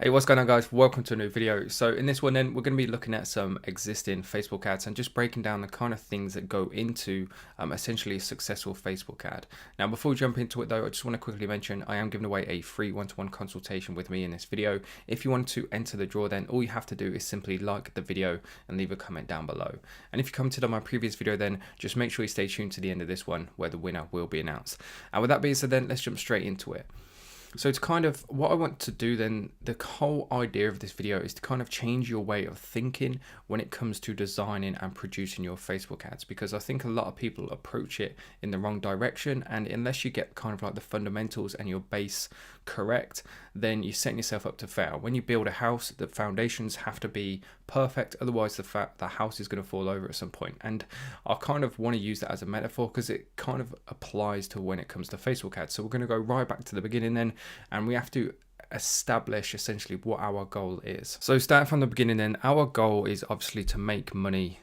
Hey, what's going on, guys? Welcome to a new video. So in this one then, we're going to be looking at some existing Facebook ads and just breaking down the kind of things that go into essentially a successful Facebook ad. Now, before we jump into it though, I just want to quickly mention I am giving away a free one-to-one consultation with me in this video. If you want to enter the draw, then all you have to do is simply like the video and leave a comment down below. And if you commented on my previous video, then just make sure you stay tuned to the end of this one where the winner will be announced. And with that being said then, let's jump straight into it. So it's kind of what I want to do then, the whole idea of this video is to kind of change your way of thinking when it comes to designing and producing your Facebook ads, because I think a lot of people approach it in the wrong direction, and unless you get kind of like the fundamentals and your base correct, then you're setting yourself up to fail. When you build a house, the foundations have to be perfect, otherwise the house is going to fall over at some point. And I kind of want to use that as a metaphor because it kind of applies to when it comes to Facebook ads. So we're going to go right back to the beginning then, and we have to establish essentially what our goal is. So starting from the beginning then, our goal is obviously to make money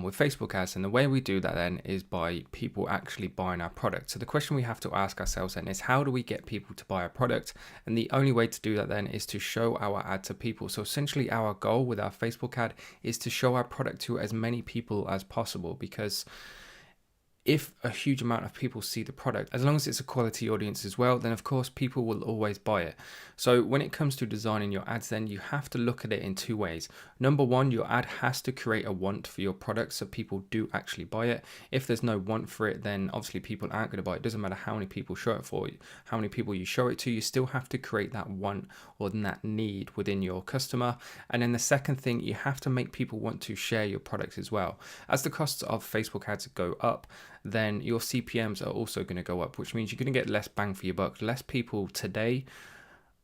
with Facebook ads, and the way we do that then is by people actually buying our product. So the question we have to ask ourselves then is, how do we get people to buy our product? And the only way to do that then is to show our ad to people. So essentially our goal with our Facebook ad is to show our product to as many people as possible, because if a huge amount of people see the product, as long as it's a quality audience as well, then of course people will always buy it. So when it comes to designing your ads, then you have to look at it in two ways. Number one, your ad has to create a want for your product so people do actually buy it. If there's no want for it, then obviously people aren't going to buy it. It doesn't matter how many people show it for you, how many people you show it to, you still have to create that want or that need within your customer. And then the second thing, you have to make people want to share your product as well. As the costs of Facebook ads go up, then your CPMs are also going to go up, which means you're going to get less bang for your buck. Less people today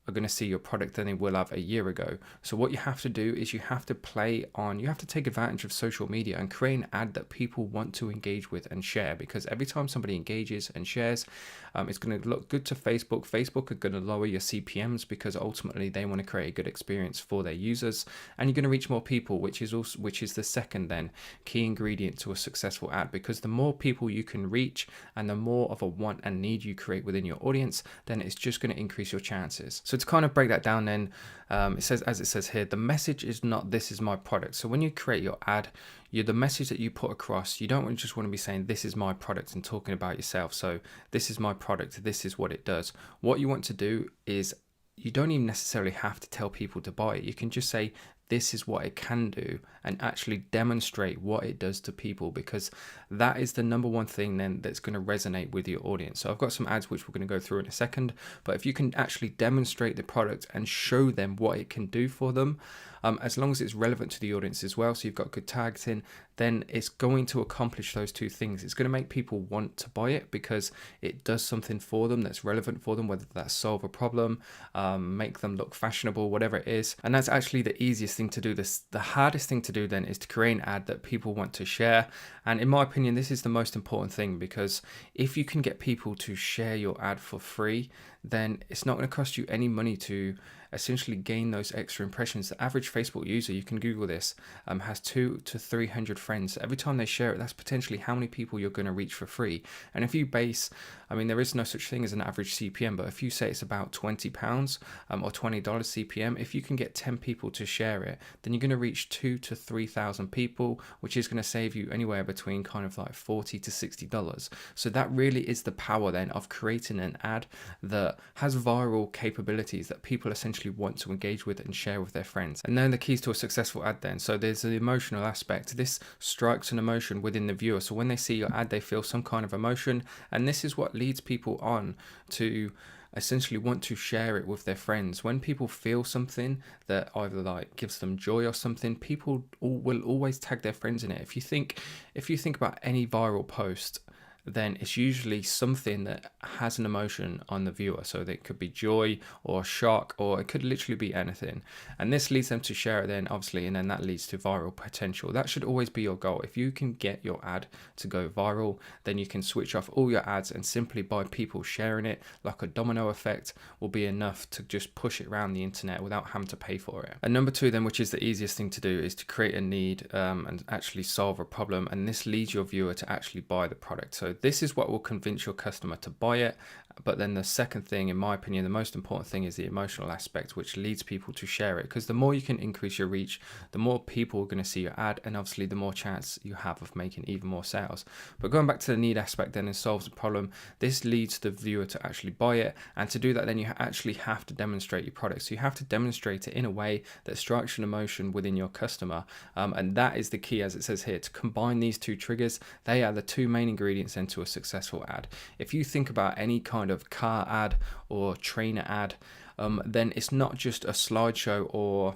are going to see your product than they will have a year ago. So what you have to do is you have to take advantage of social media and create an ad that people want to engage with and share, because every time somebody engages and shares, it's going to look good to Facebook. Facebook are going to lower your CPMs because ultimately they want to create a good experience for their users, and you're going to reach more people, which is the second then key ingredient to a successful ad, because the more people you can reach and the more of a want and need you create within your audience, then it's just going to increase your chances. So to kind of break that down then, it says here, the message is not "this is my product." So when you create your ad, the message that you put across, you don't just want to be saying "this is my product" and talking about yourself. So this is my product, this is what it does. What you want to do is, you don't even necessarily have to tell people to buy it. You can just say, this is what it can do, and actually demonstrate what it does to people, because that is the number one thing then that's going to resonate with your audience. So I've got some ads which we're going to go through in a second, but if you can actually demonstrate the product and show them what it can do for them, as long as it's relevant to the audience as well, so you've got good targeting, then it's going to accomplish those two things. It's going to make people want to buy it because it does something for them that's relevant for them, whether that's solve a problem, make them look fashionable, whatever it is. And that's actually the easiest thing to do. The hardest thing to do then is to create an ad that people want to share. And in my opinion, this is the most important thing, because if you can get people to share your ad for free, then it's not going to cost you any money to essentially gain those extra impressions. The average Facebook user, you can Google this, has 200 to 300 friends. Every time they share it, that's potentially how many people you're going to reach for free. And if you base, there is no such thing as an average CPM, but if you say it's about £20 or $20 CPM, if you can get 10 people to share it, then you're going to reach 2,000 to 3,000 people, which is going to save you anywhere between kind of like $40 to $60. So that really is the power then of creating an ad that has viral capabilities that people essentially want to engage with and share with their friends. And then the keys to a successful ad then. So there's the emotional aspect. This strikes an emotion within the viewer. So when they see your ad, they feel some kind of emotion, and this is what leads people on to essentially want to share it with their friends. When people feel something that either like gives them joy or something, people will always tag their friends in it. If you think about any viral post, then it's usually something that has an emotion on the viewer. So that could be joy or shock, or it could literally be anything. And this leads them to share it then, obviously, and then that leads to viral potential. That should always be your goal. If you can get your ad to go viral, then you can switch off all your ads, and simply by people sharing it, like a domino effect, will be enough to just push it around the internet without having to pay for it. And number two then, which is the easiest thing to do, is to create a need and actually solve a problem. And this leads your viewer to actually buy the product. So this is what will convince your customer to buy it But then the second thing, in my opinion, the most important thing is the emotional aspect, which leads people to share it. Because the more you can increase your reach, the more people are going to see your ad, and obviously the more chance you have of making even more sales. But going back to the need aspect, then it solves the problem. This leads the viewer to actually buy it, and to do that, then you actually have to demonstrate your product. So you have to demonstrate it in a way that strikes an emotion within your customer, and that is the key, as it says here, to combine these two triggers. They are the two main ingredients into a successful ad. If you think about any kind of car ad or trainer ad, then it's not just a slideshow or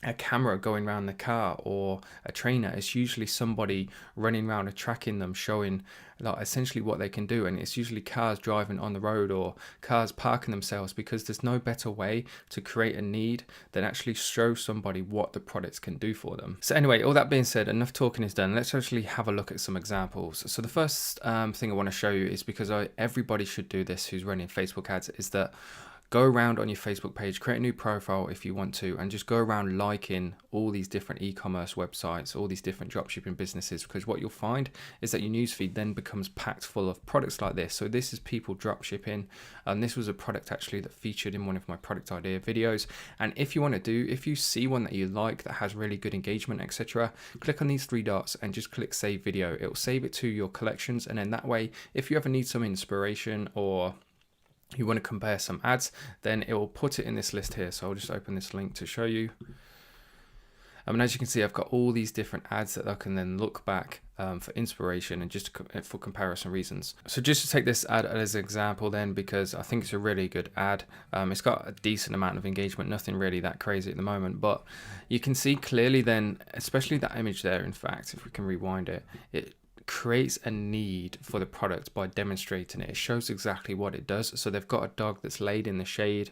a camera going around the car or a trainer. It's usually somebody running around and tracking them, showing like essentially what they can do, and it's usually cars driving on the road or cars parking themselves, because there's no better way to create a need than actually show somebody what the products can do for them. So anyway, all that being said, enough talking is done. Let's actually have a look at some examples. So the first thing I want to show you is, because everybody should do this who's running Facebook ads, is that go around on your Facebook page, create a new profile if you want to, and just go around liking all these different e-commerce websites, all these different dropshipping businesses, because what you'll find is that your newsfeed then becomes packed full of products like this. So this is people dropshipping, and this was a product actually that featured in one of my product idea videos. And if you if you see one that you like that has really good engagement, etc., click on these three dots and just click save video. It will save it to your collections, and then that way, if you ever need some inspiration or you want to compare some ads, then it will put it in this list here. So I'll just open this link to show you. And as you can see, I've got all these different ads that I can then look back for inspiration and just for comparison reasons. So just to take this ad as an example then, because I think it's a really good ad. It's got a decent amount of engagement, nothing really that crazy at the moment, but you can see clearly then, especially that image there, in fact, if we can rewind it, it creates a need for the product by demonstrating it. It shows exactly what it does. So they've got a dog that's laid in the shade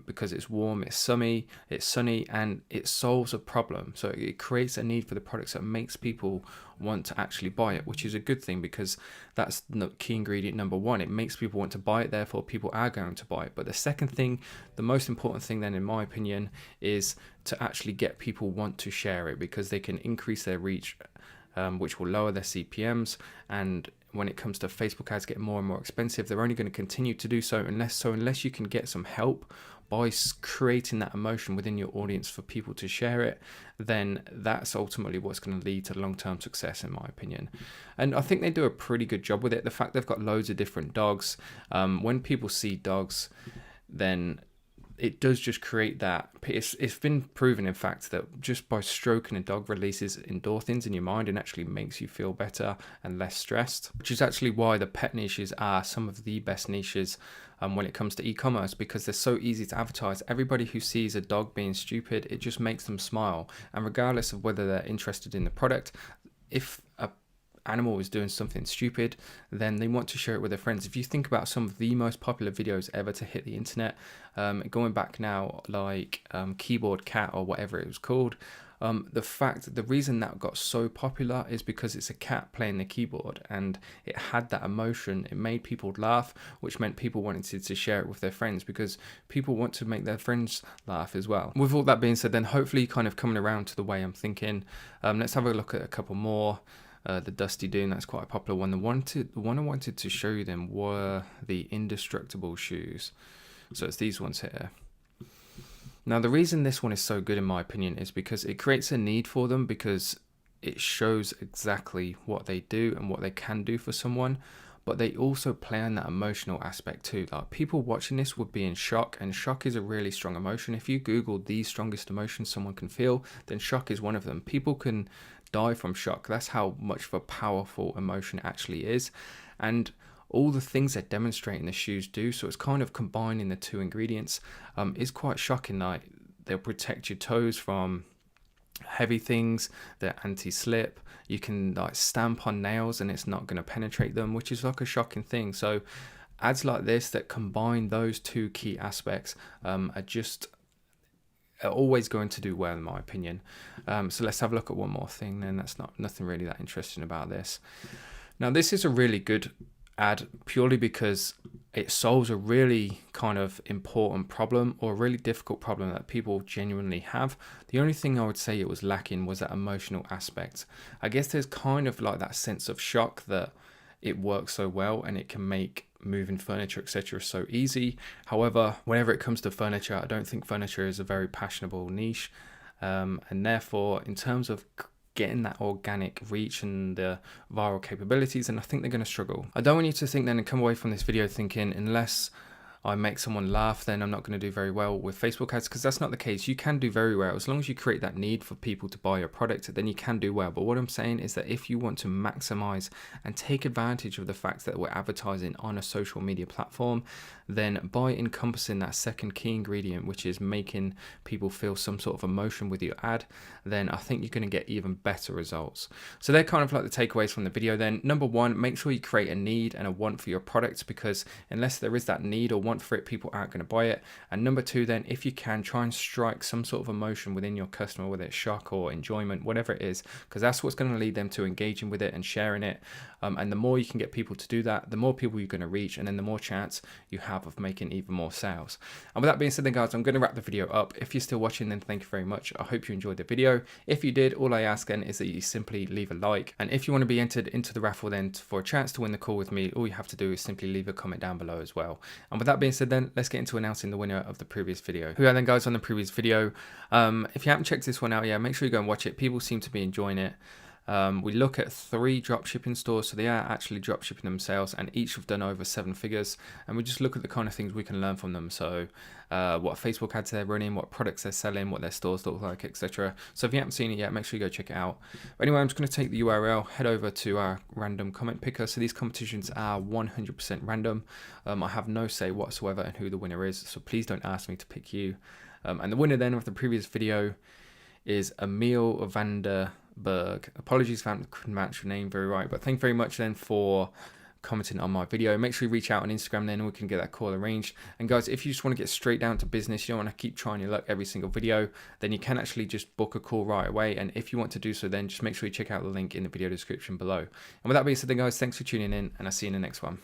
because it's warm, it's sunny, and it solves a problem. So it creates a need for the products that makes people want to actually buy it, which is a good thing, because that's the key ingredient number one. It makes people want to buy it, therefore people are going to buy it. But the second thing, the most important thing then, in my opinion, is to actually get people want to share it, because they can increase their reach, which will lower their CPMs. And when it comes to Facebook ads getting more and more expensive, they're only going to continue to do so unless you can get some help by creating that emotion within your audience for people to share it, then that's ultimately what's going to lead to long-term success, in my opinion. And I think they do a pretty good job with it. The fact they've got loads of different dogs, when people see dogs, then it does just create that. It's been proven, in fact, that just by stroking a dog releases endorphins in your mind and actually makes you feel better and less stressed, which is actually why the pet niches are some of the best niches when it comes to e-commerce, because they're so easy to advertise. Everybody who sees a dog being stupid, it just makes them smile. And regardless of whether they're interested in the product, if a animal is doing something stupid, then they want to share it with their friends. If you think about some of the most popular videos ever to hit the internet, going back now, like Keyboard Cat or whatever it was called, the reason that got so popular is because it's a cat playing the keyboard, and it had that emotion. It made people laugh, which meant people wanted to share it with their friends, because people want to make their friends laugh as well. With all that being said, then hopefully kind of coming around to the way I'm thinking, let's have a look at a couple more. The Dusty Doom, that's quite a popular one. The one I wanted to show you then were the indestructible shoes. So it's these ones here. Now the reason this one is so good, in my opinion, is because it creates a need for them, because it shows exactly what they do and what they can do for someone. But they also play on that emotional aspect too. Like, people watching this would be in shock, and shock is a really strong emotion. If you Google the strongest emotions someone can feel, then shock is one of them. People can die from shock. That's how much of a powerful emotion it actually is. And all the things that demonstrating the shoes do, so it's kind of combining the two ingredients, is quite shocking. Like, they'll protect your toes from heavy things, they're anti-slip, you can like stamp on nails and it's not going to penetrate them, which is like a shocking thing. So ads like this that combine those two key aspects are always going to do well, in my opinion. So let's have a look at one more thing then. That's nothing really that interesting about this. Now this is a really good ad, purely because it solves a really kind of important problem, or a really difficult problem that people genuinely have. The only thing I would say it was lacking was that emotional aspect. I guess there's kind of like that sense of shock that it works so well and it can make moving furniture, etc., so easy. However, whenever it comes to furniture, I don't think furniture is a very passionable niche, and therefore in terms of getting that organic reach and the viral capabilities, and I think they're going to struggle. I don't want you to think then and come away from this video thinking unless I make someone laugh, then I'm not going to do very well with Facebook ads, because that's not the case. You can do very well as long as you create that need for people to buy your product, then you can do well. But what I'm saying is that if you want to maximize and take advantage of the fact that we're advertising on a social media platform, then by encompassing that second key ingredient, which is making people feel some sort of emotion with your ad, then I think you're going to get even better results. So they're kind of like the takeaways from the video then. Number one, make sure you create a need and a want for your product, because unless there is that need or want for it, people aren't going to buy it. And number two then, if you can, try and strike some sort of emotion within your customer, whether it's shock or enjoyment, whatever it is, because that's what's going to lead them to engaging with it and sharing it. And the more you can get people to do that, the more people you're going to reach, and then the more chance you have of making even more sales. And with that being said then guys, I'm going to wrap the video up. If you're still watching, then thank you very much. I hope you enjoyed the video. If you did, all I ask then is that you simply leave a like. And if you want to be entered into the raffle then for a chance to win the call with me, all you have to do is simply leave a comment down below as well. And with that being said then, let's get into announcing the winner of the previous video. Who are then guys on the previous video? If you haven't checked this one out yet, make sure you go and watch it. People seem to be enjoying it. We look at 3 dropshipping stores, so they are actually dropshipping themselves, and each have done over 7 figures, and we just look at the kind of things we can learn from them. So what Facebook ads they're running, what products they're selling, what their stores look like, etc. So if you haven't seen it yet, make sure you go check it out. But anyway, I'm just going to take the URL, head over to our random comment picker. So these competitions are 100% random. I have no say whatsoever in who the winner is, so please don't ask me to pick you. And the winner then of the previous video is Emil Vanderberg. Apologies if I haven't pronounced your name very right, but thank you very much then for commenting on my video. Make sure you reach out on Instagram then and we can get that call arranged. And guys, if you just want to get straight down to business, you don't want to keep trying your luck every single video, then you can actually just book a call right away. And if you want to do so, then just make sure you check out the link in the video description below. And with that being said then guys, thanks for tuning in, and I'll see you in the next one.